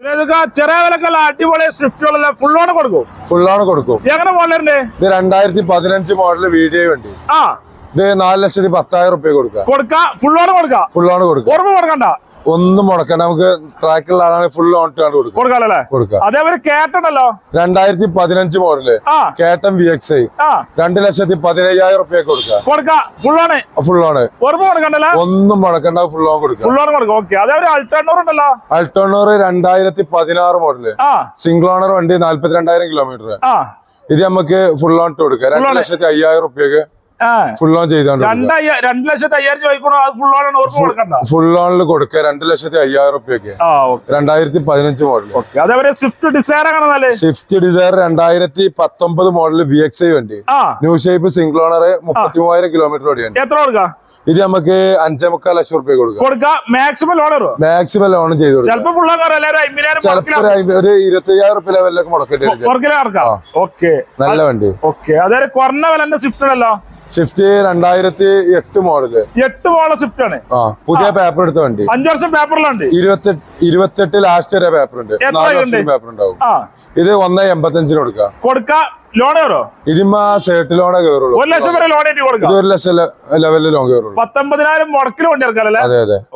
ചെറിയ വിലക്കുള്ള അടിപൊളി സ്വിഫ്റ്റുകളെല്ലാം ഫുള്ളോണ് കൊടുക്കും. എങ്ങനെ മോഡലുണ്ട്? ഇത് 2015 മോഡൽ വീഡിയോ വണ്ടി. ഇത് 4,10,000 കൊടുക്കാം. ഫുള്ളോണ് കൊടുക്കാം. ഓർമ്മ കൊടുക്കണ്ട, ഒന്നും മുടക്കണ്ട. നമുക്ക് ട്രാക്കുള്ള ആളാണ് ഫുൾ ഓൺ കൊടുക്കാല്ലേ. അതേപോലെ കേട്ടണല്ലോ 2015 മോഡല് കേട്ടൻ VXI 2,17,000 കൊടുക്കാം. ഫുള്ളോണ് ഓർമ്മ കൊടുക്കണ്ടല്ലോ, ഒന്നും മുടക്കണ്ട. ഫുൾ ഓൺ കൊടുക്കാം. ഓക്കെ. അതേപോലെ അൾട്ടോണൂർ ഉണ്ടല്ലോ. അൾട്ടോണൂർ 2016 മോഡല് സിംഗിൾ ഓണർ വണ്ടി 42,000 കിലോമീറ്റർ. ഇത് നമുക്ക് ഫുൾ ഓൺ കൊടുക്കാം. 2,05,000 ഫുൾ ഓൺ ചെയ്തോണ്ട് 2,05,000 ചോദിക്കണോ? അത് ഫുൾ ഓൺ കൊടുക്കണ്ട. ഫുൾ ഓണിൽ കൊടുക്കുക 2,05,000 2015 മോഡൽ. അതേപോലെ സ്വിഫ്റ്റ് ഡിസയർ അങ്ങനെ. സ്വിഫ്റ്റ് ഡിസയർ 2019 മോഡൽ VXI വണ്ടി new shape single owner 33,000 kilometre ഓടിയാണ്. എത്ര കൊടുക്കാം? ഇത് നമുക്ക് 5,4 ലക്ഷം കൊടുക്കാം. മാക്സിമം ലോൺ ചെയ്ത് കൊടുക്കാം. ചിലപ്പോ ഒരു 25,000 ലെവലിലൊക്കെ മുടക്കേണ്ടി നല്ല വണ്ടി. അതായത് കുറഞ്ഞ വില സ്വിഫ്റ്റ് ഉണ്ടല്ലോ. സ്വിഫ്റ്റ് 2008 മോഡല് 8 മോഡൽ സ്വിഫ്റ്റ് ആണ്. പുതിയ പേപ്പർ എടുത്ത വണ്ടി. 5 വർഷം പേപ്പറിലുണ്ട്. 28 ലാസ്റ്റ് വരെ പേപ്പർ ഉണ്ട്. 4 വർഷം പേപ്പർ ഉണ്ടാവും. ഇത് 1,85 കൊടുക്കാം. ലോൺ കയറോ? ഇതിമ്മ സേർട്ട് ലോണേ കയറുള്ളൂ. 1 ലക്ഷം വരെ ലോൺ കൊടുക്കാം. 1 ലക്ഷം ലെവലിൽ ലോൺ കയറുള്ളൂ. 19,000 മുടക്കിൽ വണ്ടി ഇറക്കാല്ലേ. അതെ.